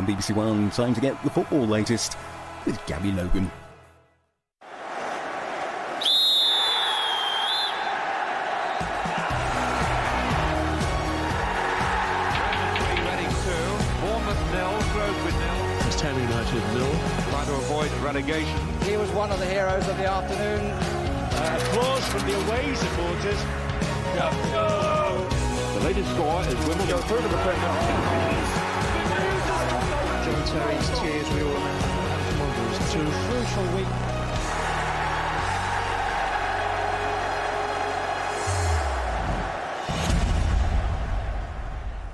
on BBC One. Time to get the football latest with Gabby Logan. United 0, trying to avoid relegation. He was one of the heroes of the afternoon. Applause from the away supporters. Go! The latest score is Wimbledon go through to the Premier. John Terry's cheers, we all remember. It was 2 crucial weeks.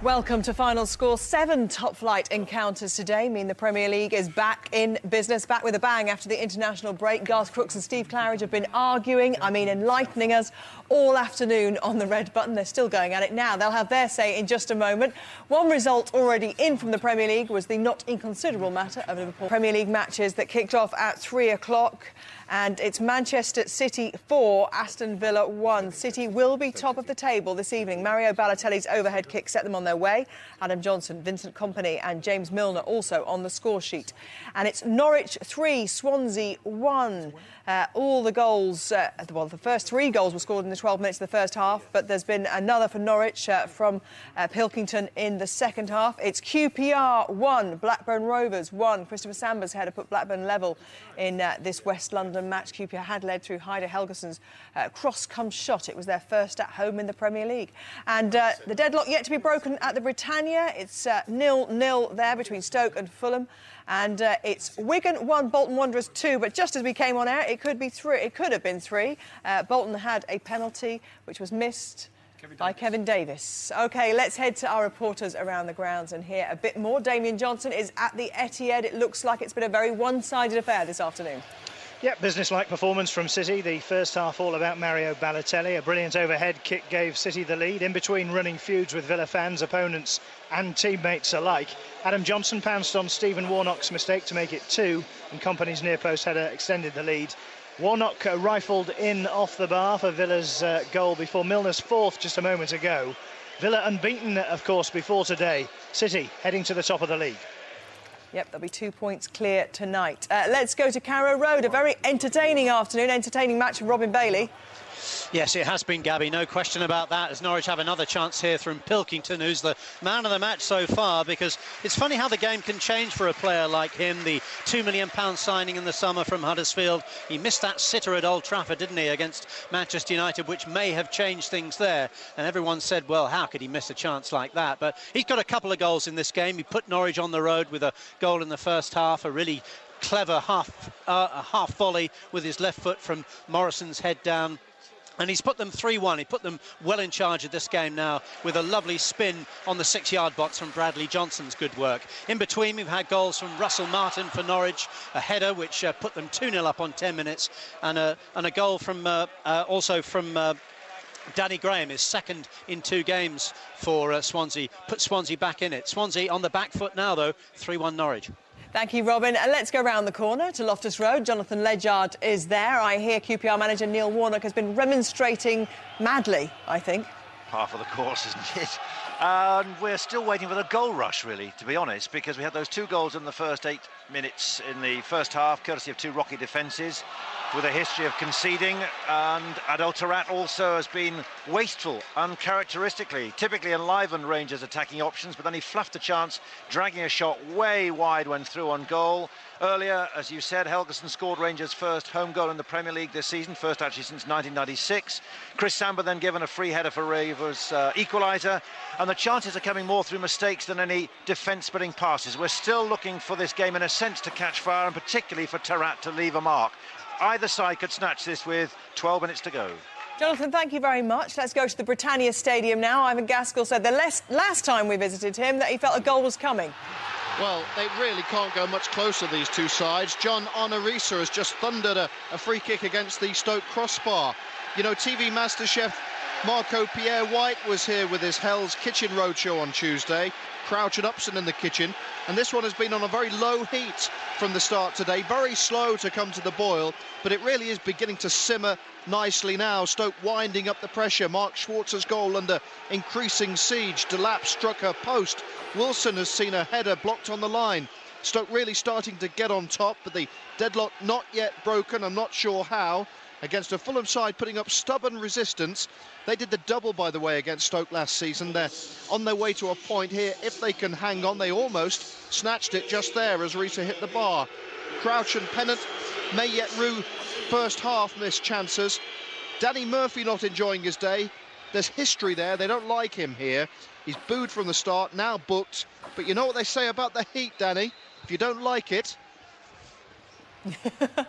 Welcome to Final Score. 7 top-flight encounters today mean the Premier League is back in business, back with a bang after the international break. Garth, Crooks and Steve Claridge have been arguing, enlightening us all afternoon on the red button. They're still going at it now. They'll have their say in just a moment. One result already in from the Premier League was the not inconsiderable matter of Liverpool Premier League matches that kicked off at 3 o'clock. And it's Manchester City 4, Aston Villa 1. City will be top of the table this evening. Mario Balotelli's overhead kick set them on their way. Adam Johnson, Vincent Kompany and James Milner also on the score sheet. And it's Norwich 3, Swansea 1. All the goals, the first 3 goals were scored in the 12 minutes of the first half, but there's been another for Norwich from Pilkington in the second half. It's QPR 1, Blackburn Rovers 1. Christopher Samber's header put Blackburn level in this West London match. QPR had led through Heider Helgeson's cross-come shot. It was their first at home in the Premier League. And the deadlock yet to be broken at the Britannia. It's 0-0 there between Stoke and Fulham. And it's Wigan 1, Bolton Wanderers 2. But just as we came on air, it could be 3. It could have been 3. Bolton had a penalty which was missed by Kevin Davis. OK, let's head to our reporters around the grounds and hear a bit more. Damien Johnson is at the Etihad. It looks like it's been a very one-sided affair this afternoon. Yeah, business-like performance from City. The first half all about Mario Balotelli. A brilliant overhead kick gave City the lead. In between running feuds with Villa fans, opponents and teammates alike. Adam Johnson pounced on Stephen Warnock's mistake to make it 2, and Kompany's near-post header extended the lead. Warnock rifled in off the bar for Villa's goal before Milner's 4th just a moment ago. Villa unbeaten, of course, before today. City heading to the top of the league. Yep, there'll be 2 points clear tonight. Let's go to Carrow Road. A very entertaining afternoon, entertaining match from Robin Bailey. Yes, it has been, Gabby, no question about that, as Norwich have another chance here from Pilkington, who's the man of the match so far, because it's funny how the game can change for a player like him. The £2 million signing in the summer from Huddersfield. He missed that sitter at Old Trafford, didn't he, against Manchester United, which may have changed things there. And everyone said, well, how could he miss a chance like that? But he's got a couple of goals in this game. He put Norwich on the road with a goal in the first half, a really clever half volley with his left foot from Morrison's head down. And he's put them 3-1. He put them well in charge of this game now with a lovely spin on the 6-yard box from Bradley Johnson's good work. In between, we've had goals from Russell Martin for Norwich, a header which put them 2-0 up on 10 minutes, and a goal from also from Danny Graham, his second in 2 games for Swansea, put Swansea back in it. Swansea on the back foot now, though, 3-1 Norwich. Thank you, Robin. Let's go round the corner to Loftus Road. Jonathan Ledyard is there. I hear QPR manager Neil Warnock has been remonstrating madly, I think. Half of the course, isn't it? And we're still waiting for the goal rush, really, to be honest, because we had those 2 goals in the first 8 minutes in the first half, courtesy of 2 rocky defences, with a history of conceding. And Adel Taarabt also has been wasteful, uncharacteristically. Typically enlivened Rangers' attacking options, but then he fluffed the chance, dragging a shot way wide when through on goal. Earlier, as you said, Helgeson scored Rangers' first home goal in the Premier League this season, first actually since 1996. Chris Samber then given a free header for Ravers' equaliser, and the chances are coming more through mistakes than any defence-splitting passes. We're still looking for this game, in a sense, to catch fire, and particularly for Taarabt to leave a mark. Either side could snatch this with 12 minutes to go. Jonathan, thank you very much. Let's go to the Britannia Stadium now. Ivan Gaskell said the last time we visited him that he felt a goal was coming. Well, they really can't go much closer, these two sides. John Onorisa has just thundered a free kick against the Stoke crossbar. You know, TV MasterChef Marco Pierre White was here with his Hell's Kitchen Roadshow on Tuesday. Crouch and Upson in the kitchen, and this one has been on a very low heat from the start today, very slow to come to the boil, but it really is beginning to simmer nicely now. Stoke winding up the pressure. Mark Schwartz's goal under increasing siege. Delap struck her post. Wilson has seen a header blocked on the line. Stoke really starting to get on top, but the deadlock not yet broken. I'm not sure how. Against a Fulham side putting up stubborn resistance. They did the double, by the way, against Stoke last season. They're on their way to a point here. If they can hang on, they almost snatched it just there as Risa hit the bar. Crouch and Pennant may yet rue first half missed chances. Danny Murphy not enjoying his day. There's history there. They don't like him here. He's booed from the start, now booked. But you know what they say about the heat, Danny? If you don't like it...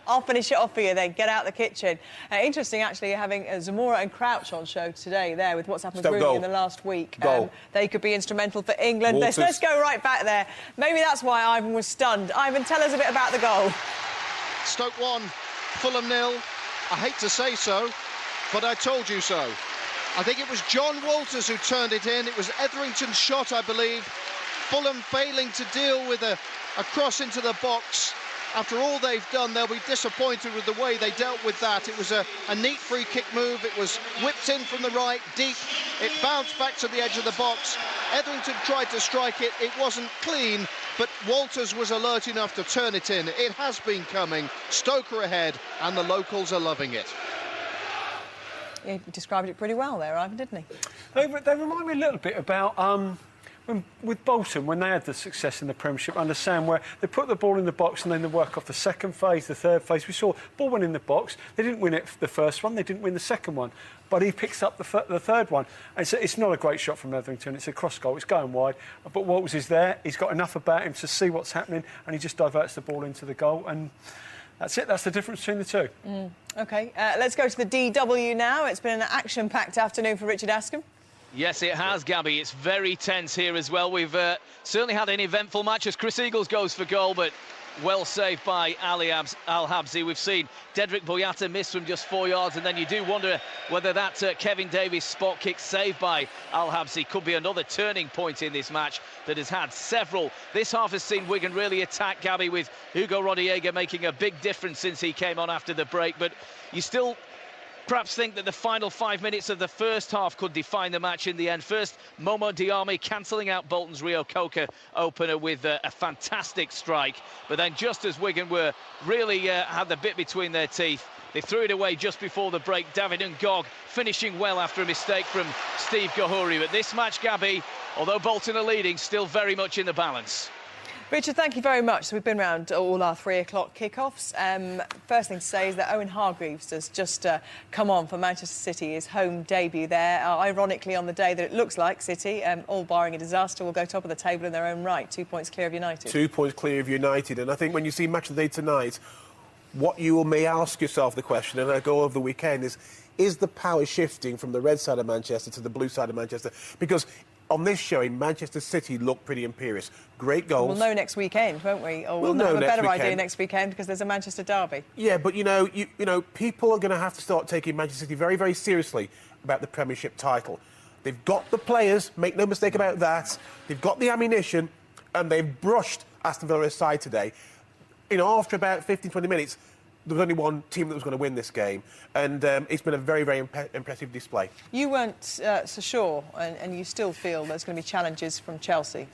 I'll finish it off for you then. Get out the kitchen. Interesting, actually, having Zamora and Crouch on show today there with what's happened with Rooney in the last week. They could be instrumental for England. Let's go right back there. Maybe that's why Ivan was stunned. Ivan, tell us a bit about the goal. Stoke 1, Fulham 0. I hate to say so, but I told you so. I think it was John Walters who turned it in. It was Etherington's shot, I believe. Fulham failing to deal with a cross into the box. After all they've done, they'll be disappointed with the way they dealt with that. It was a neat free kick move. It was whipped in from the right, deep. It bounced back to the edge of the box. Etherington tried to strike it. It wasn't clean, but Walters was alert enough to turn it in. It has been coming. Stoke are ahead, and the locals are loving it. He described it pretty well there, Ivan, didn't he? They remind me a little bit about... with Bolton, when they had the success in the Premiership under Sam, where they put the ball in the box and then they work off the second phase, the third phase. We saw ball went in the box. They didn't win it the first one. They didn't win the second one. But he picks up the third one. And it's not a great shot from Etherington. It's a cross goal. It's going wide. But Walters is there. He's got enough about him to see what's happening, and he just diverts the ball into the goal. And that's it. That's the difference between the two. OK, let's go to the DW now. It's been an action-packed afternoon for Richard Askham. Yes, it has, Gabby. It's very tense here as well. We've certainly had an eventful match as Chris Eagles goes for goal, but well saved by Ali Al-Habsi. We've seen Dedrick Boyata miss from just 4 yards, and then you do wonder whether that Kevin Davies spot kick saved by Al-Habsi could be another turning point in this match that has had several. This half has seen Wigan really attack, Gabby, with Hugo Rodallega making a big difference since he came on after the break, but you still perhaps think that the final 5 minutes of the first half could define the match in the end. First, Momo Diame cancelling out Bolton's Rio Coca opener with a fantastic strike. But then just as Wigan were really had the bit between their teeth, they threw it away just before the break. David Ngog finishing well after a mistake from Steve Gahuri. But this match, Gabby, although Bolton are leading, still very much in the balance. Richard, thank you very much. So we've been around all our 3 o'clock kickoffs. First thing to say is that Owen Hargreaves has just come on for Manchester City, his home debut there. Ironically, on the day that it looks like City, all barring a disaster, will go top of the table in their own right. 2 points clear of United. 2 points clear of United. And I think when you see Match of the Day tonight, what you may ask yourself the question, and I go over the weekend, is the power shifting from the red side of Manchester to the blue side of Manchester? Because on this showing, Manchester City looked pretty imperious. Great goals. We'll know next weekend, won't we? Or we'll have a better idea next weekend because there's a Manchester derby. Yeah, but you know, people are going to have to start taking Manchester City very, very seriously about the Premiership title. They've got the players, make no mistake about that. They've got the ammunition, and they've brushed Aston Villa aside today. After about 15, 20 minutes, there was only one team that was going to win this game, and it's been a very, very impressive display. You weren't so sure, and you still feel there's going to be challenges from Chelsea?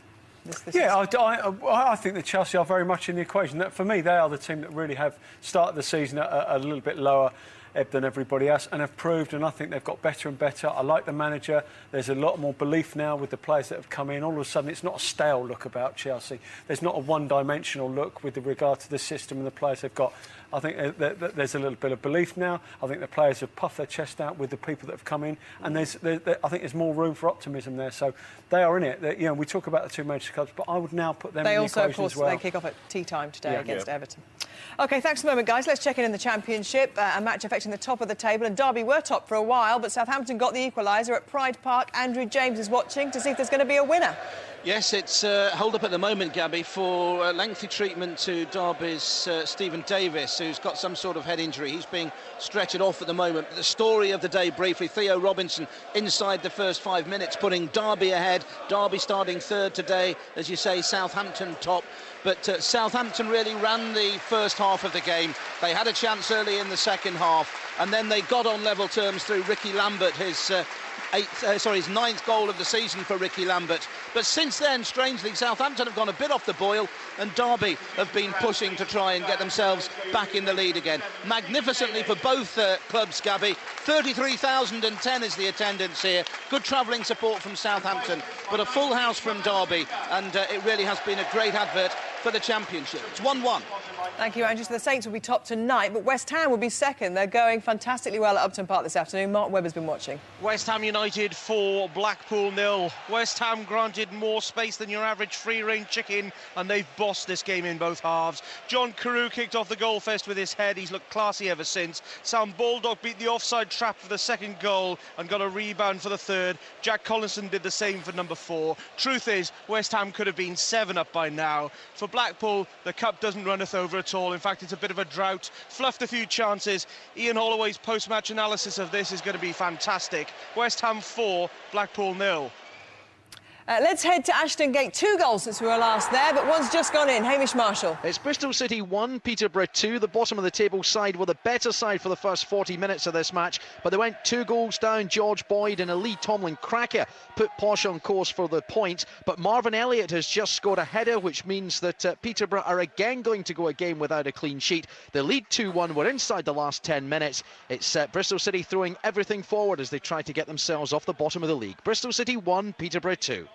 I think that Chelsea are very much in the equation. For me, they are the team that really have started the season at a little bit lower ebb than everybody else, and have proved, and I think they've got better and better. I like the manager. There's a lot more belief now with the players that have come in. All of a sudden, it's not a stale look about Chelsea. There's not a one-dimensional look with regard to the system and the players they've got. I think there's a little bit of belief now. I think the players have puffed their chest out with the people that have come in, and I think there's more room for optimism there. So they are in it. We talk about the two Manchester clubs, but I would now put them in the equation as well. They also, of course, they kick off at tea time today against Everton. OK, thanks for the moment, guys. Let's check in the Championship, a match affecting the top of the table. And Derby were top for a while, but Southampton got the equaliser at Pride Park. Andrew James is watching to see if there's going to be a winner. Yes, it's hold up at the moment, Gabby, for lengthy treatment to Derby's Stephen Davis, who's got some sort of head injury. He's being stretchered off at the moment. But the story of the day, briefly, Theo Robinson inside the first 5 minutes, putting Derby ahead. Derby starting third today, as you say, Southampton top. But Southampton really ran the first half of the game. They had a chance early in the second half, and then they got on level terms through Ricky Lambert, his ninth goal of the season for Ricky Lambert. But since then, strangely, Southampton have gone a bit off the boil, and Derby have been pushing to try and get themselves back in the lead again. Magnificently for both clubs, Gabby. 33,010 is the attendance here. Good travelling support from Southampton, but a full house from Derby, and it really has been a great advert for the Championship. It's 1-1. Thank you, Andrew. So the Saints will be top tonight, but West Ham will be second. They're going fantastically well at Upton Park this afternoon. Mark Webber's been watching. West Ham United 4, Blackpool 0. West Ham granted more space than your average free-range chicken, and they've bossed this game in both halves. John Carew kicked off the goal fest with his head. He's looked classy ever since. Sam Baldock beat the offside trap for the second goal and got a rebound for the third. Jack Collinson did the same for number 4. Truth is, West Ham could have been 7 up by now. For Blackpool, the cup doesn't runneth over at all. In fact, it's a bit of a drought. Fluffed a few chances. Ian Holloway's post-match analysis of this is going to be fantastic. West Ham 4, Blackpool 0. Let's head to Ashton Gate. 2 goals since we were last there, but one's just gone in. Hamish Marshall. It's Bristol City 1, Peterborough 2. The bottom of the table side were the better side for the first 40 minutes of this match, but they went 2 goals down. George Boyd and a Lee Tomlin cracker put Posh on course for the point, but Marvin Elliott has just scored a header, which means that Peterborough are again going to go a game without a clean sheet. The lead 2-1 were inside the last 10 minutes. It's Bristol City throwing everything forward as they try to get themselves off the bottom of the league. Bristol City 1, Peterborough 2.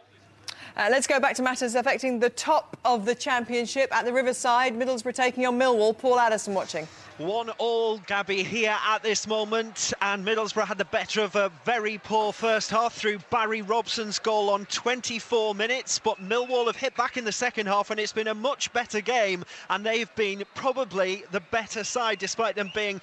Let's go back to matters affecting the top of the Championship. At the Riverside, Middlesbrough taking on Millwall. Paul Addison watching. 1-1, Gabby, here at this moment, and Middlesbrough had the better of a very poor first half through Barry Robson's goal on 24 minutes, but Millwall have hit back in the second half, and it's been a much better game, and they've been probably the better side despite them being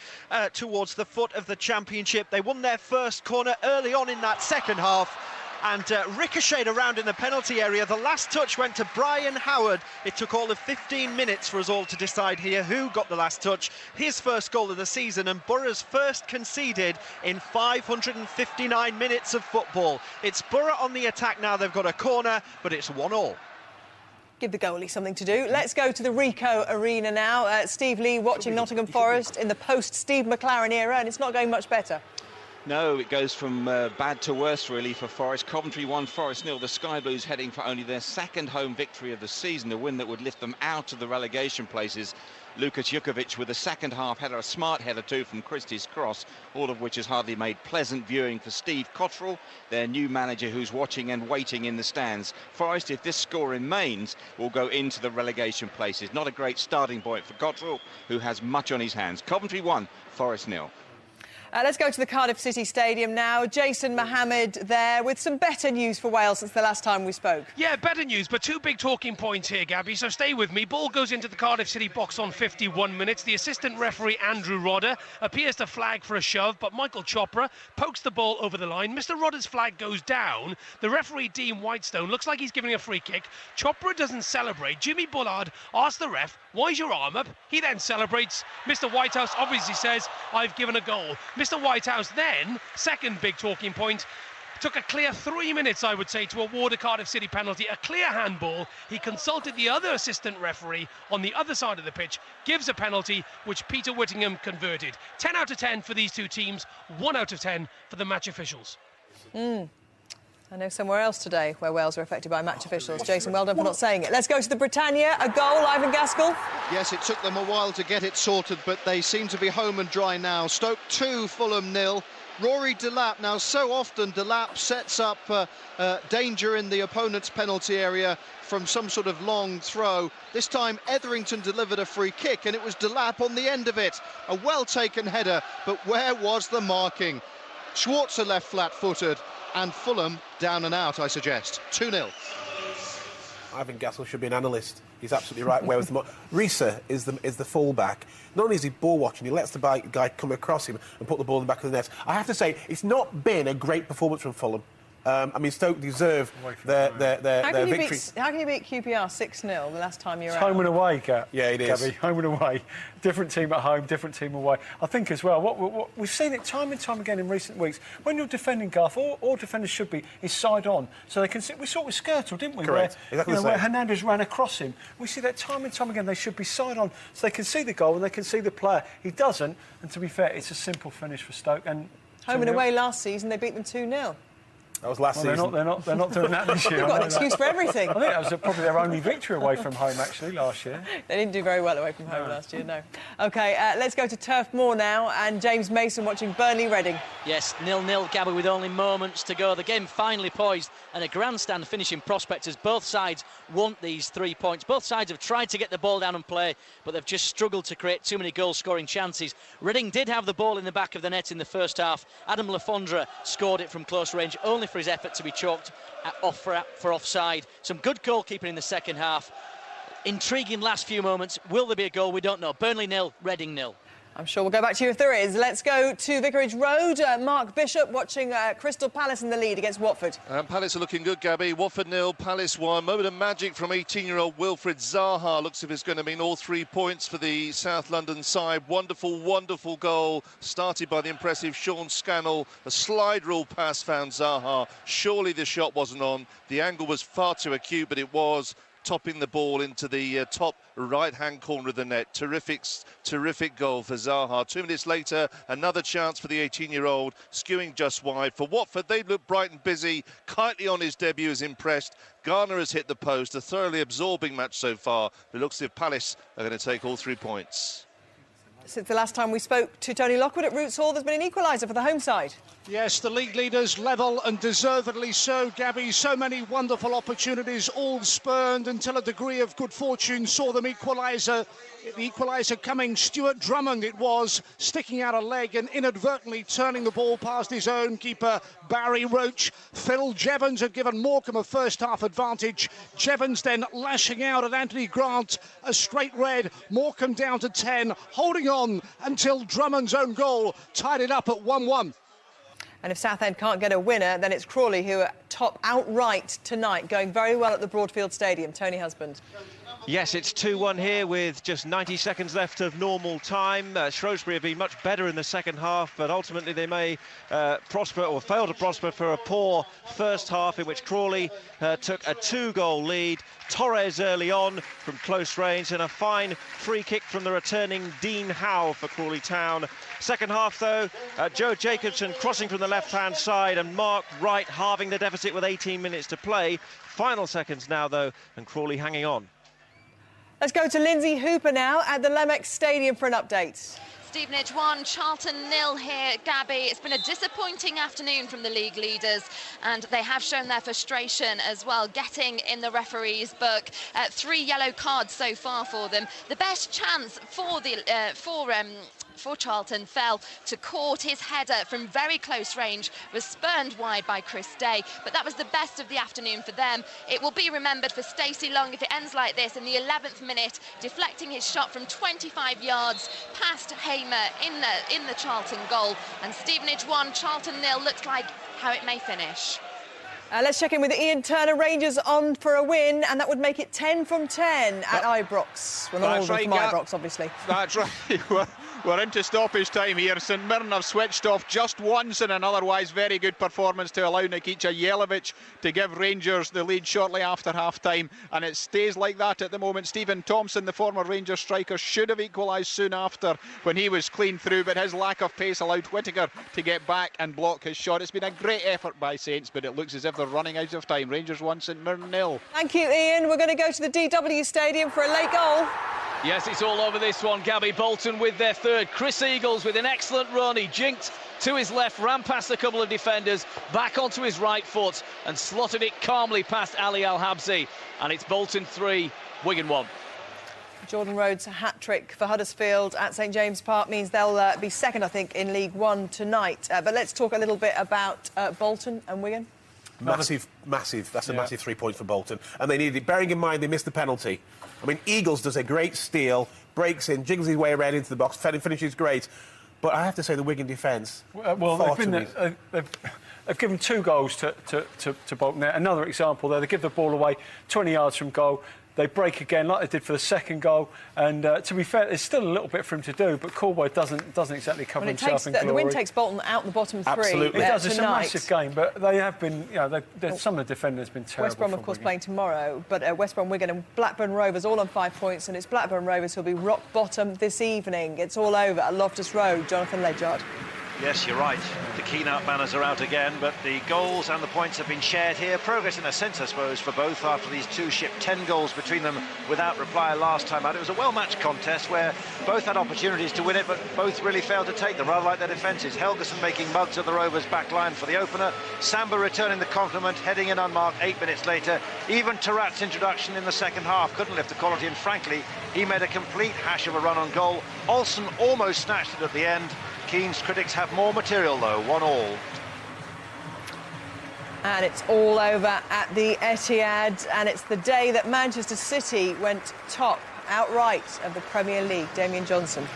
towards the foot of the Championship. They won their first corner early on in that second half, and ricocheted around in the penalty area. The last touch went to Brian Howard. It took all of 15 minutes for us all to decide here who got the last touch. His first goal of the season, and Borough's first conceded in 559 minutes of football. It's Borough on the attack now. They've got a corner, but it's 1-1. Give the goalie something to do. Let's go to the Ricoh Arena now. Steve Lee watching Nottingham Forest in the post-Steve McLaren era, and it's not going much better. No, it goes from bad to worse, really, for Forest. Coventry 1, Forest 0. The Sky Blues heading for only their second home victory of the season, a win that would lift them out of the relegation places. Lukas Jukovic with a second half header, a smart header too from Christie's cross, all of which has hardly made pleasant viewing for Steve Cottrell, their new manager, who's watching and waiting in the stands. Forest, if this score remains, will go into the relegation places. Not a great starting point for Cottrell, who has much on his hands. Coventry 1, Forest 0. Let's go to the Cardiff City Stadium now. Jason Mohammed there with some better news for Wales since the last time we spoke. Yeah, better news, but 2 big talking points here, Gabby, so stay with me. Ball goes into the Cardiff City box on 51 minutes. The assistant referee, Andrew Rodder, appears to flag for a shove, but Michael Chopra pokes the ball over the line. Mr. Rodder's flag goes down. The referee, Dean Whitestone, looks like he's giving a free kick. Chopra doesn't celebrate. Jimmy Bullard asks the ref, "Why's your arm up?" He then celebrates. Mr. Whitehouse obviously says, "I've given a goal." Mr. Whitehouse then, second big talking point, took a clear 3 minutes, I would say, to award a Cardiff City penalty, a clear handball. He consulted the other assistant referee on the other side of the pitch, gives a penalty, which Peter Whittingham converted. 10 out of 10 for these two teams, 1 out of 10 for the match officials. I know somewhere else today where Wales are affected by match officials. Jason, well done for not saying it. Let's go to the Britannia. A goal, Ivan Gaskell. Yes, it took them a while to get it sorted, but they seem to be home and dry now. Stoke 2, Fulham 0. Rory Delap. Now, so often Delap sets up danger in the opponent's penalty area from some sort of long throw. This time, Etherington delivered a free kick, and it was Delap on the end of it. A well-taken header, but where was the marking? Schwarzer left flat-footed, and Fulham down and out, I suggest. 2-0. Ivan Gaskell should be an analyst. He's absolutely right. Where was the Risa is the full-back. Not only is he ball watching, he lets the guy come across him and put the ball in the back of the net. I have to say, it's not been a great performance from Fulham. I mean, Stoke deserve their victory. How can you beat QPR 6-0 the last time you were out? Home and away, Yeah, it is. Gabby, home and away. Different team at home, different team away. I think as well, what we've seen it time and time again in recent weeks, when you're defending Garth, all defenders should be is side on. So they can see, we saw it with Skirtle, didn't we? Correct. Where Hernandez ran across him. We see that time and time again, they should be side on. So they can see the goal and they can see the player. He doesn't, and to be fair, it's a simple finish for Stoke. And home and away last season, they beat them 2-0. That was last season. They're not doing that this year. They've got an excuse for everything. I think that was probably their only victory away from home, actually, last year. They didn't do very well away from home last year, no. OK, let's go to Turf Moor now, and James Mason watching Burnley-Reading. Yes, 0-0, Gabby, with only moments to go. The game finally poised, and a grandstand finish in prospect as both sides want these 3 points. Both sides have tried to get the ball down and play, but they've just struggled to create too many goal-scoring chances. Reading did have the ball in the back of the net in the first half. Adam Lafondra scored it from close range, only for his effort to be chalked off for offside. Some good goalkeeping in the second half. Intriguing last few moments. Will there be a goal? We don't know. Burnley 0, Reading 0. I'm sure we'll go back to you if there is. Let's go to Vicarage Road. Mark Bishop watching Crystal Palace in the lead against Watford. Palace are looking good, Gabby. Watford 0, Palace 1. Moment of magic from 18-year-old Wilfred Zaha. Looks as if it's going to mean all 3 points for the South London side. Wonderful, wonderful goal. Started by the impressive Sean Scannell. A slide rule pass found Zaha. Surely the shot wasn't on. The angle was far too acute, but it was. Topping the ball into the top right-hand corner of the net. Terrific goal for Zaha. 2 minutes later, another chance for the 18-year-old, skewing just wide. For Watford, they look bright and busy. Kitely on his debut is impressed. Garner has hit the post. A thoroughly absorbing match so far. It looks as if Palace are going to take all 3 points. Since the last time we spoke to Tony Lockwood at Roots Hall, there's been an equaliser for the home side. Yes, the league leaders level, and deservedly so, Gabby. So many wonderful opportunities, all spurned until a degree of good fortune saw them equaliser. The equaliser coming, Stuart Drummond it was, sticking out a leg and inadvertently turning the ball past his own keeper, Barry Roach. Phil Jevons had given Morecambe a first-half advantage. Jevons then lashing out at Anthony Grant, a straight red. Morecambe down to 10, holding on until Drummond's own goal tied it up at 1-1. And if Southend can't get a winner, then it's Crawley who are top outright tonight, going very well at the Broadfield Stadium. Tony Husband. Yes, it's 2-1 here with just 90 seconds left of normal time. Shrewsbury have been much better in the second half, but ultimately they may prosper or fail to prosper for a poor first half in which Crawley took a 2-goal lead. Torres early on from close range and a fine free kick from the returning Dean Howe for Crawley Town. Second half, though, Joe Jacobson crossing from the left-hand side and Mark Wright halving the deficit with 18 minutes to play. Final seconds now, though, and Crawley hanging on. Let's go to Lindsay Hooper now at the Lemex Stadium for an update. Stevenage 1, Charlton 0 here, Gabby. It's been a disappointing afternoon from the league leaders, and they have shown their frustration as well, getting in the referee's book. 3 yellow cards so far for them. The best chance for Charlton fell to Court. His header from very close range was spurned wide by Chris Day, but that was the best of the afternoon for them. It will be remembered for Stacey Long if it ends like this in the 11th minute, deflecting his shot from 25 yards past Hamer in the Charlton goal. And Stevenage 1, Charlton 0 looks like how it may finish. Let's check in with Ian Turner. Rangers on for a win, and that would make it 10 from 10 at Ibrox. Well, not all of them from Ibrox, obviously. That's right. We're into stoppage time here. St Mirren have switched off just once in an otherwise very good performance to allow Nikica Jelavic to give Rangers the lead shortly after half-time, and it stays like that at the moment. Stephen Thompson, the former Rangers striker, should have equalised soon after when he was clean through, but his lack of pace allowed Whittaker to get back and block his shot. It's been a great effort by Saints, but it looks as if they're running out of time. Rangers 1, St Mirren 0. Thank you, Ian. We're going to go to the DW Stadium for a late goal. Yes, it's all over this one. Gabby, Bolton with their third. Chris Eagles with an excellent run. He jinked to his left, ran past a couple of defenders, back onto his right foot and slotted it calmly past Ali Al-Habsi. And it's Bolton 3, Wigan 1. Jordan Rhodes' hat-trick for Huddersfield at St James Park means they'll be second, I think, in League One tonight. But let's talk a little bit about Bolton and Wigan. Massive. That's a massive 3 points for Bolton. And they needed it, bearing in mind they missed the penalty. I mean, Eagles does a great steal, breaks in, jiggles his way around into the box, finishes great. But I have to say the Wigan defence. Well, they've given 2 goals to Bolton there. Another example there, they give the ball away 20 yards from goal. They break again, like they did for the second goal. And to be fair, there's still a little bit for him to do, but Caldwell doesn't exactly cover himself in glory. The win takes Bolton out the bottom 3. Absolutely. It does. It's a massive game, but they have been, some of the defenders have been terrible. West Brom, of course, playing tomorrow, but West Brom, Wigan and Blackburn Rovers all on 5 points, and it's Blackburn Rovers who'll be rock bottom this evening. It's all over at Loftus Road. Jonathan Ledyard. Yes, you're right. The keen-out banners are out again, but the goals and the points have been shared here. Progress in a sense, I suppose, for both after these two shipped 10 goals between them without reply last time out. It was a well-matched contest where both had opportunities to win it, but both really failed to take them, rather like their defences. Helgeson making mugs of the Rovers' back line for the opener. Samba returning the compliment, heading in unmarked 8 minutes later. Even Tarat's introduction in the second half couldn't lift the quality, and frankly, he made a complete hash of a run on goal. Olsen almost snatched it at the end. Keane's critics have more material, though, 1-1. And it's all over at the Etihad, and it's the day that Manchester City went top outright of the Premier League. Damien Johnson.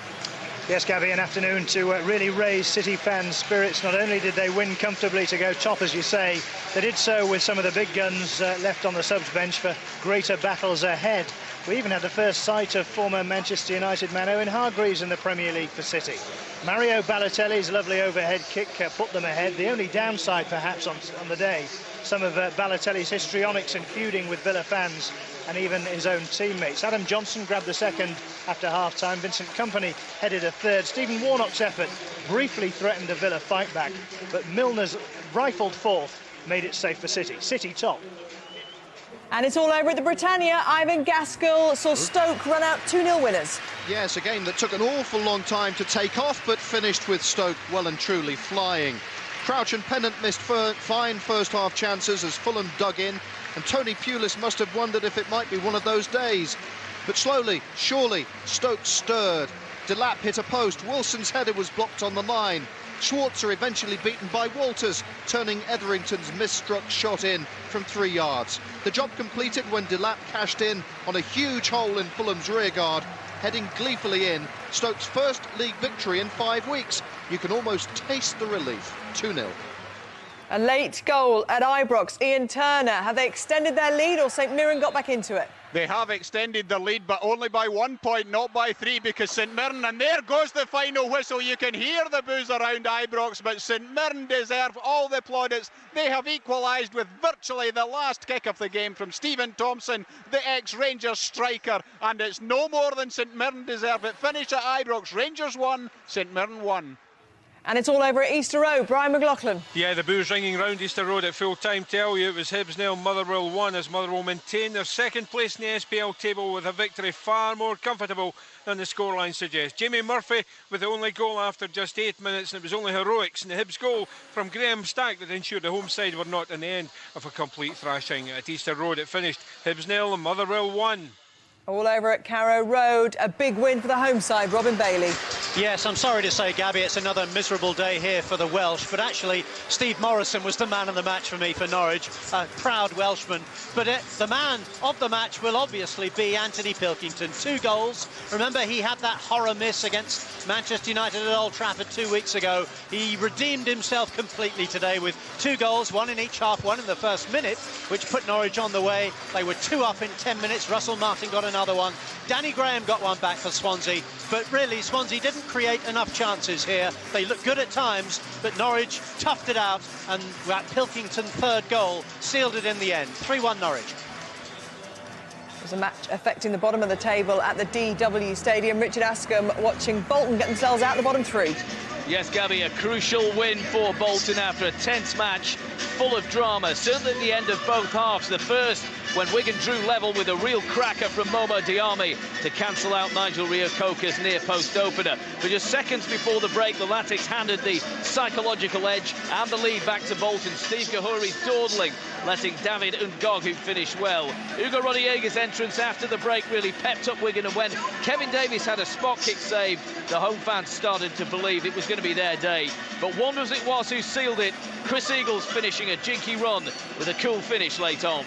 Yes, Gabby, an afternoon to really raise City fans' spirits. Not only did they win comfortably to go top, as you say, they did so with some of the big guns left on the subs bench for greater battles ahead. We even had the first sight of former Manchester United man Owen Hargreaves in the Premier League for City. Mario Balotelli's lovely overhead kick put them ahead. The only downside, perhaps, on the day, some of Balotelli's histrionics and feuding with Villa fans and even his own teammates. Adam Johnson grabbed the second after half-time. Vincent Kompany headed a third. Stephen Warnock's effort briefly threatened a Villa fight-back, but Milner's rifled fourth made it safe for City. City top. And it's all over at the Britannia. Ivan Gaskell saw Stoke run out 2-0 winners. Yes, a game that took an awful long time to take off, but finished with Stoke well and truly flying. Crouch and Pennant missed fine first-half chances as Fulham dug in, and Tony Pulis must have wondered if it might be one of those days. But slowly, surely, Stoke stirred. Delap hit a post, Wilson's header was blocked on the line. Schwarzer eventually beaten by Walters, turning Etherington's misstruck shot in from 3 yards. The job completed when Delap cashed in on a huge hole in Fulham's rearguard, heading gleefully in. Stoke's first league victory in 5 weeks. You can almost taste the relief. 2-0. A late goal at Ibrox. Ian Turner. Have they extended their lead, or St Mirren got back into it? They have extended their lead, but only by 1 point, not by 3, because St Mirren, and there goes the final whistle. You can hear the boos around Ibrox, but St Mirren deserve all the plaudits. They have equalised with virtually the last kick of the game from Stephen Thompson, the ex-Rangers striker, and it's no more than St Mirren deserve it. Finish at Ibrox, Rangers 1, St Mirren 1. And it's all over at Easter Road. Brian McLaughlin. Yeah, the boos ringing round Easter Road at full time. Tell you it was Hibs 0, Motherwell 1, as Motherwell maintain their second place in the SPL table with a victory far more comfortable than the scoreline suggests. Jamie Murphy with the only goal after just 8 minutes, and it was only heroics in the Hibs goal from Graham Stack that ensured the home side were not in the end of a complete thrashing. At Easter Road it finished Hibs 0 and Motherwell 1. All over at Carrow Road, a big win for the home side. Robin Bailey. Yes, I'm sorry to say, Gabby, it's another miserable day here for the Welsh, but actually Steve Morrison was the man of the match for me for Norwich, a proud Welshman. But the man of the match will obviously be Anthony Pilkington. 2 goals. Remember, he had that horror miss against Manchester United at Old Trafford 2 weeks ago. He redeemed himself completely today with 2 goals, 1 in each half, 1 in the first minute, which put Norwich on the way. They were 2 up in 10 minutes. Russell Martin got another one. Danny Graham got one back for Swansea, but really Swansea didn't create enough chances here. They looked good at times, but Norwich toughed it out, and that Pilkington third goal sealed it in the end. 3-1 Norwich. It was a match affecting the bottom of the table at the DW Stadium. Richard Ascombe watching Bolton get themselves out of the bottom 3. Yes, Gabby, a crucial win for Bolton after a tense match full of drama, certainly at the end of both halves. The first, when Wigan drew level with a real cracker from Momo Diame to cancel out Nigel Reo-Coker's near-post opener. But just seconds before the break, the Latics handed the psychological edge and the lead back to Bolton. Steve Gahuri dawdling, letting David Ngog, who finished well. Hugo Rodriguez's entrance after the break really pepped up Wigan, and when Kevin Davies had a spot kick save, the home fans started to believe it was going to be their day. But Wanderers it was who sealed it. Chris Eagles finishing a jinky run with a cool finish late on.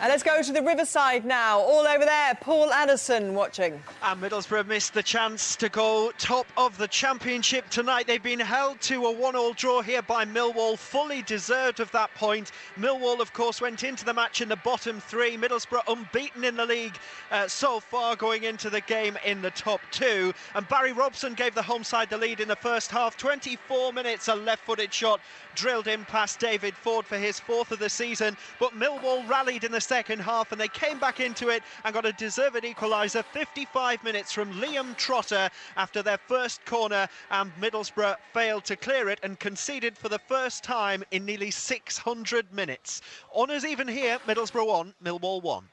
Let's go to the Riverside now. All over there, Paul Addison watching. And Middlesbrough missed the chance to go top of the Championship tonight. They've been held to a 1-1 draw here by Millwall, fully deserved of that point. Millwall, of course, went into the match in the bottom three. Middlesbrough unbeaten in the league so far, going into the game in the top two. And Barry Robson gave the home side the lead in the first half. 24 minutes, a left-footed shot drilled in past David Ford for his 4th of the season. But Millwall rallied in the second half and they came back into it and got a deserved equaliser. 55 minutes from Liam Trotter after their first corner, and Middlesbrough failed to clear it and conceded for the first time in nearly 600 minutes. Honours even here, Middlesbrough 1, Millwall 1.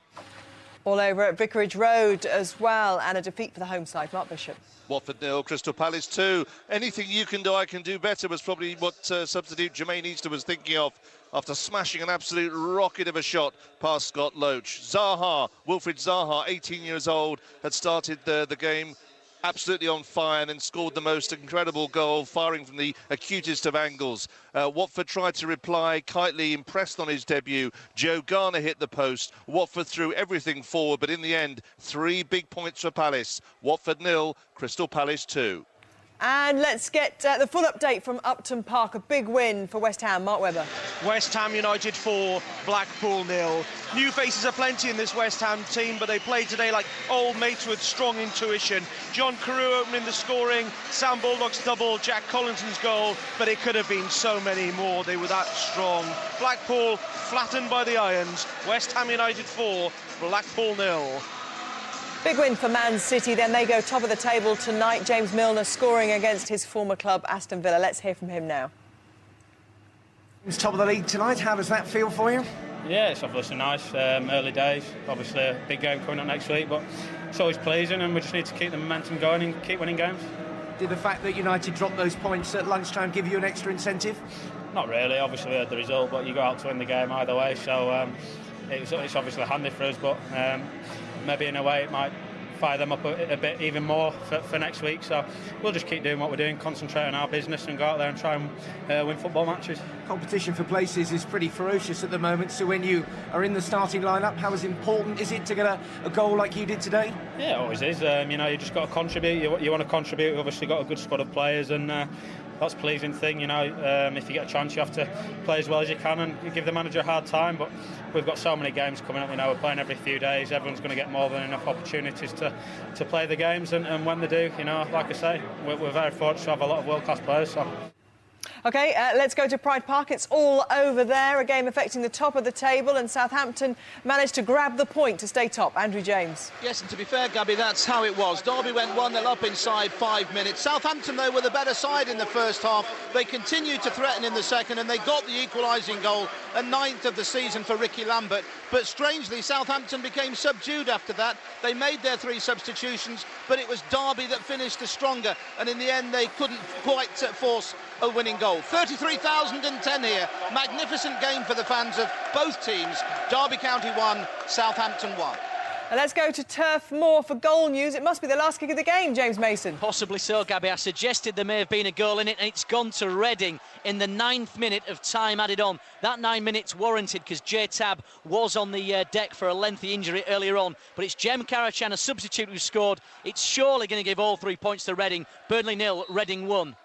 All over at Vicarage Road as well, and a defeat for the home side. Mark Bishop. Watford 0, Crystal Palace 2. Anything you can do, I can do better was probably what substitute Jermaine Easter was thinking of after smashing an absolute rocket of a shot past Scott Loach. Zaha, Wilfried Zaha, 18 years old, had started the game absolutely on fire and then scored the most incredible goal, firing from the acutest of angles. Watford tried to reply. Kitely impressed on his debut. Joe Garner hit the post. Watford threw everything forward, but in the end, 3 big points for Palace. Watford 0, Crystal Palace 2. And let's get the full update from Upton Park. A big win for West Ham. Mark Webber. West Ham United 4, Blackpool 0. New faces are plenty in this West Ham team, but they played today like old mates with strong intuition. John Carew opening the scoring, Sam Baldock's double, Jack Collinson's goal, but it could have been so many more. They were that strong. Blackpool flattened by the Irons. West Ham United 4, Blackpool 0. Big win for Man City, then they go top of the table tonight. James Milner scoring against his former club, Aston Villa. Let's hear from him now. It's top of the league tonight. How does that feel for you? Yeah, it's obviously nice. Early days, obviously a big game coming up next week, but it's always pleasing and we just need to keep the momentum going and keep winning games. Did the fact that United dropped those points at lunchtime give you an extra incentive? Not really, obviously we had the result, but you go out to win the game either way, so it's obviously handy for us, but maybe in a way it might fire them up a bit even more for next week. So we'll just keep doing what we're doing, concentrate on our business and go out there and try and win football matches. Competition for places is pretty ferocious at the moment, so when you are in the starting lineup, how important is it to get a goal like you did today? Yeah, it always is. You just got to contribute. You want to contribute. You've obviously got a good squad of players, and that's a pleasing thing. If you get a chance, you have to play as well as you can and give the manager a hard time. But we've got so many games coming up. We're playing every few days. Everyone's going to get more than enough opportunities to play the games, and when they do, like I say, we're very fortunate to have a lot of world-class players. So. OK, let's go to Pride Park. It's all over there. A game affecting the top of the table, and Southampton managed to grab the point to stay top. Andrew James. Yes, and to be fair, Gabby, that's how it was. Derby went 1-0 up inside 5 minutes. Southampton, though, were the better side in the first half. They continued to threaten in the second, and they got the equalising goal, a 9th of the season for Ricky Lambert. But strangely, Southampton became subdued after that. They made their 3 substitutions, but it was Derby that finished the stronger, and in the end, they couldn't quite force a winning goal. 33,010 here. Magnificent game for the fans of both teams. Derby County 1, Southampton 1. Let's go to Turf Moor for goal news. It must be the last kick of the game, James Mason. Possibly so, Gabby. I suggested there may have been a goal in it, and it's gone to Reading in the 9th minute of time added on. That 9 minutes warranted because J-Tab was on the deck for a lengthy injury earlier on. But it's Jem Karachan, a substitute, who scored. It's surely going to give all 3 points to Reading. Burnley 0, Reading 1.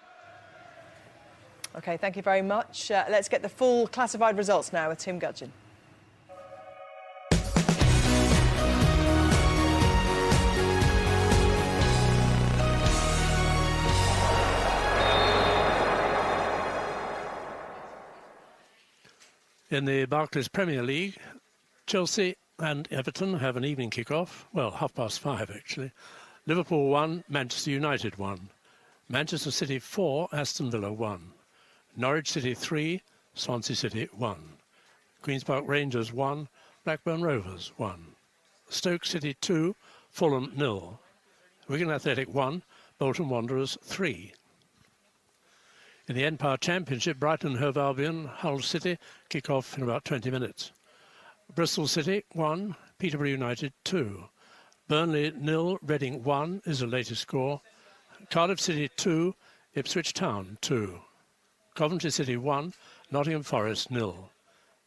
OK, thank you very much. Let's get the full classified results now with Tim Gudgin. In the Barclays Premier League, Chelsea and Everton have an evening kick-off. Well, 5:30 actually. Liverpool 1, Manchester United 1. Manchester City 4, Aston Villa 1. Norwich City 3, Swansea City 1. Queen's Park Rangers 1, Blackburn Rovers 1. Stoke City 2, Fulham 0. Wigan Athletic 1, Bolton Wanderers 3. In the Empire Championship, Brighton Hove Albion, Hull City kick off in about 20 minutes. Bristol City 1, Peterborough United 2. Burnley 0, Reading 1 is the latest score. Cardiff City 2, Ipswich Town 2. Coventry City 1, Nottingham Forest 0.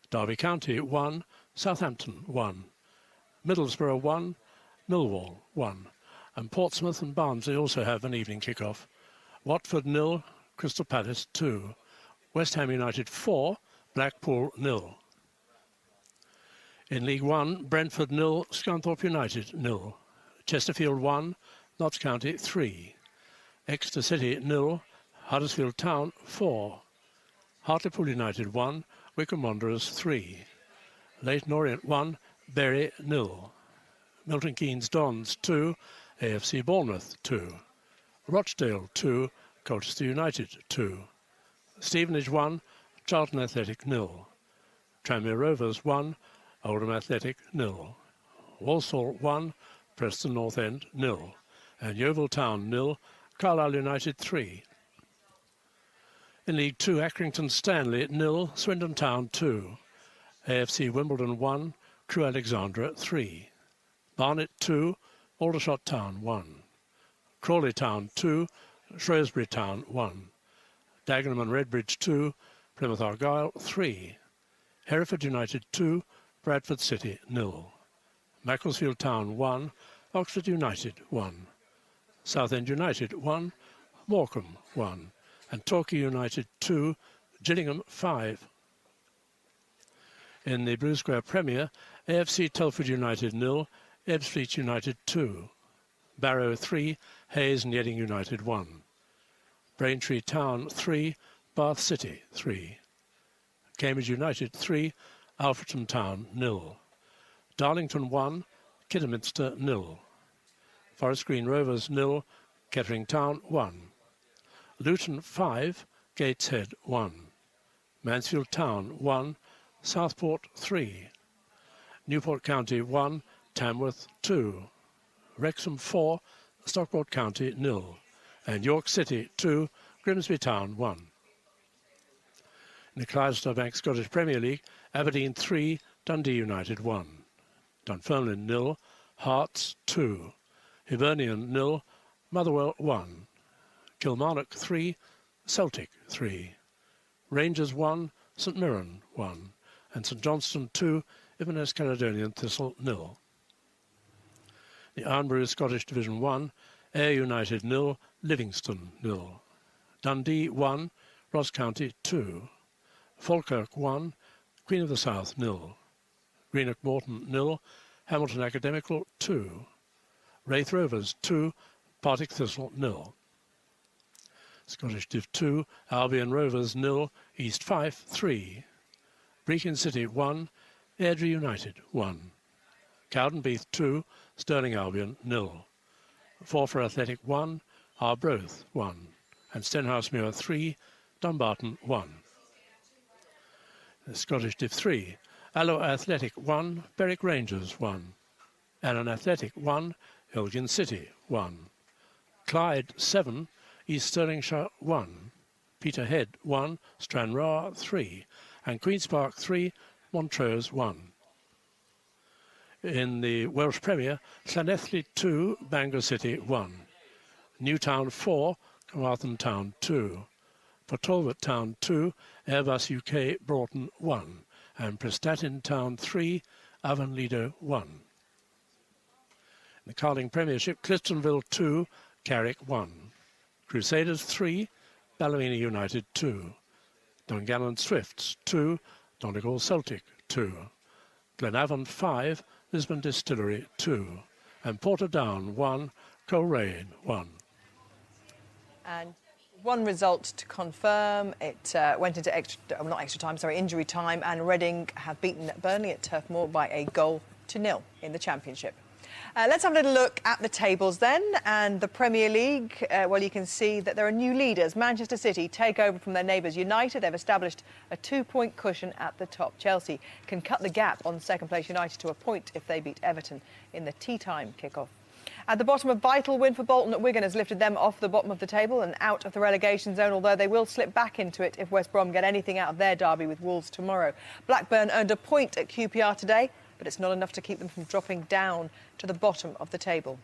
Derby County 1, Southampton 1, Middlesbrough 1, Millwall 1, and Portsmouth and Barnsley also have an evening kick-off. Watford 0, Crystal Palace 2, West Ham United 4, Blackpool 0. In League One, Brentford 0, Scunthorpe United 0, Chesterfield 1, Notts County 3, Exeter City 0, Huddersfield Town 4, Hartlepool United 1, Wycombe Wanderers 3, Leyton Orient 1, Bury 0, Milton Keynes Dons 2, AFC Bournemouth 2, Rochdale 2, Colchester United 2, Stevenage 1, Charlton Athletic 0, Tranmere Rovers 1, Oldham Athletic 0, Walsall 1, Preston North End 0, and Yeovil Town 0, Carlisle United 3. In League 2, Accrington Stanley 0, Swindon Town 2, AFC Wimbledon 1, Crewe Alexandra 3, Barnet 2, Aldershot Town 1, Crawley Town 2, Shrewsbury Town 1, Dagenham and Redbridge 2, Plymouth Argyle 3, Hereford United 2, Bradford City 0, Macclesfield Town 1, Oxford United 1, Southend United 1, Morecambe 1, and Torquay United 2, Gillingham 5. In the Blue Square Premier, AFC Telford United 0, Ebbsfleet United 2, Barrow 3, Hayes and Yeading United 1, Braintree Town 3, Bath City 3, Cambridge United 3, Alfreton Town 0, Darlington 1, Kidderminster 0, Forest Green Rovers 0, Kettering Town 1, Luton 5, Gateshead 1, Mansfield Town 1, Southport 3, Newport County 1, Tamworth 2, Wrexham 4, Stockport County 0, and York City 2, Grimsby Town 1. In the Clydesdale Bank Scottish Premier League, Aberdeen 3, Dundee United 1, Dunfermline 0, Hearts 2, Hibernian 0, Motherwell 1, Kilmarnock 3, Celtic 3, Rangers 1, St Mirren 1, and St Johnstone 2, Inverness Caledonian Thistle 0. The Ironbury Scottish Division 1, Ayr United 0, Livingston 0, Dundee 1, Ross County 2, Falkirk 1, Queen of the South 0, Greenock Morton 0, Hamilton Academical 2, Wraith Rovers 2, Partick Thistle 0. Scottish Div 2, Albion Rovers 0, East Fife 3, Brechin City 1, Airdrie United 1, Cowdenbeath 2, Stirling Albion 0, Forfar Athletic 1, Arbroath 1, and Stenhousemuir 3, Dumbarton 1. The Scottish Div 3, Alloa Athletic 1, Berwick Rangers 1, Allen Athletic 1, Elgin City 1, Clyde 7, East Stirlingshire 1, Peterhead 1, Stranraer 3, and Queen's Park 3, Montrose 1. In the Welsh Premier, Llanelli 2, Bangor City 1, Newtown 4, Carmarthen Town 2, Port Talbot Town 2, Airbus UK Broughton 1, and Prestatyn Town 3, Avonlido 1. In the Carling Premiership, Cliftonville 2, Carrick 1, Crusaders 3, Ballymena United 2, Dungannon Swifts 2, Donegal Celtic 2, Glenavon 5, Lisbon Distillery 2, and Portadown 1, Coleraine 1. And one result to confirm. It went into injury time, and Reading have beaten Burnley at Turf Moor by a goal to nil in the Championship. Let's have a little look at the tables then, and the Premier League. Well, you can see that there are new leaders. Manchester City take over from their neighbours United. They've established a 2-point cushion at the top. Chelsea can cut the gap on second-place United to a point if they beat Everton in the tea-time kick-off. At the bottom, a vital win for Bolton at Wigan has lifted them off the bottom of the table and out of the relegation zone, although they will slip back into it if West Brom get anything out of their derby with Wolves tomorrow. Blackburn earned a point at QPR today, but it's not enough to keep them from dropping down to the bottom of the table.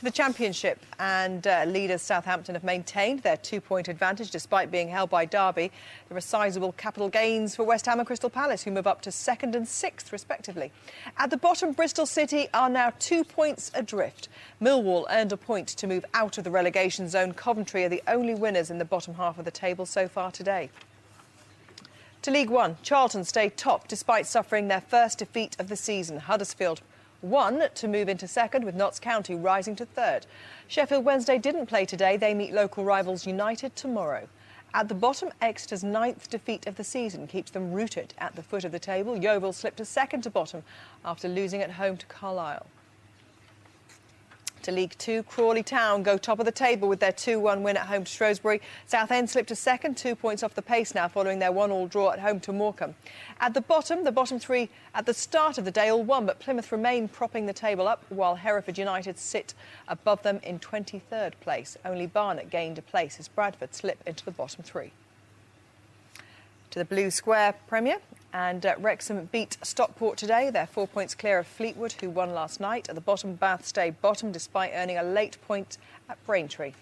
to the Championship, and leaders Southampton have maintained their 2-point advantage despite being held by Derby. There are sizable capital gains for West Ham and Crystal Palace, who move up to 2nd and 6th respectively. At the bottom, Bristol City are now 2 points adrift. Millwall earned a point to move out of the relegation zone. Coventry are the only winners in the bottom half of the table so far today. To League One, Charlton stayed top despite suffering their first defeat of the season. Huddersfield won to move into 2nd, with Notts County rising to 3rd. Sheffield Wednesday didn't play today. They meet local rivals United tomorrow. At the bottom, Exeter's 9th defeat of the season keeps them rooted at the foot of the table. Yeovil slipped to 2nd to bottom after losing at home to Carlisle. To League Two, Crawley Town go top of the table with their 2-1 win at home to Shrewsbury. Southend slipped to 2nd, 2 points off the pace now following their 1-1 draw at home to Morecambe. At the bottom three at the start of the day all won, but Plymouth remain propping the table up while Hereford United sit above them in 23rd place. Only Barnet gained a place as Bradford slip into the bottom three. To the Blue Square Premier, and Wrexham beat Stockport today. They're 4 points clear of Fleetwood, who won last night. At the bottom, Bath stayed bottom despite earning a late point at Braintree.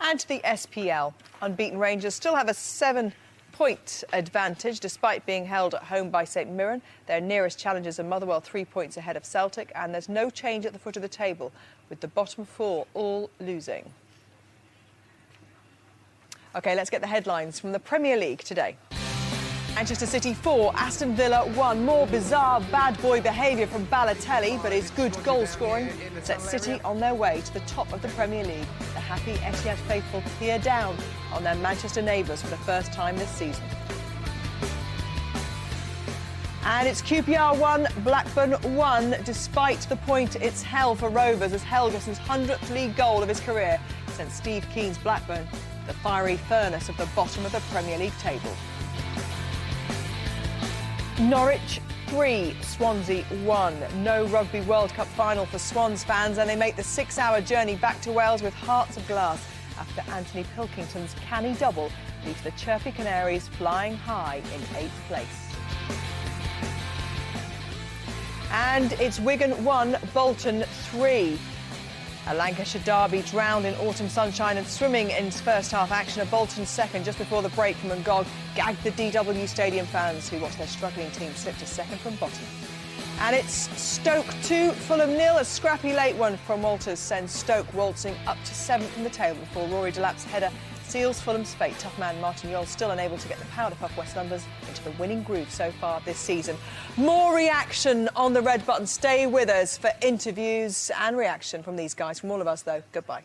And to the SPL, unbeaten Rangers still have a 7-point advantage despite being held at home by St Mirren. Their nearest challengers are Motherwell 3 points ahead of Celtic, and there's no change at the foot of the table, with the bottom four all losing. OK, let's get the headlines from the Premier League today. Manchester City 4, Aston Villa 1. More bizarre bad boy behaviour from Balotelli, but his good goal scoring sets City on their way to the top of the Premier League. The happy Etihad faithful peer down on their Manchester neighbours for the first time this season. And it's QPR 1, Blackburn 1. Despite the point it's hell for Rovers, as Helgeson's 100th league goal of his career sent Steve Kean's Blackburn the fiery furnace of the bottom of the Premier League table. Norwich 3, Swansea 1. No Rugby World Cup final for Swans fans, and they make the 6-hour journey back to Wales with hearts of glass after Anthony Pilkington's canny double leaves the chirpy Canaries flying high in 8th place. And it's Wigan 1, Bolton 3. A Lancashire derby drowned in autumn sunshine and swimming in first half action. A Bolton second just before the break from Ngog gagged the DW Stadium fans who watched their struggling team slip to 2nd from bottom. And it's Stoke 2, Fulham 0. A scrappy late one from Walters sends Stoke waltzing up to 7th in the table before Rory Delap's header seals Fulham's fate. Tough man Martin Yole still unable to get the powder puff West Londoners into the winning groove so far this season. More reaction on the red button. Stay with us for interviews and reaction from these guys. From all of us, though, goodbye.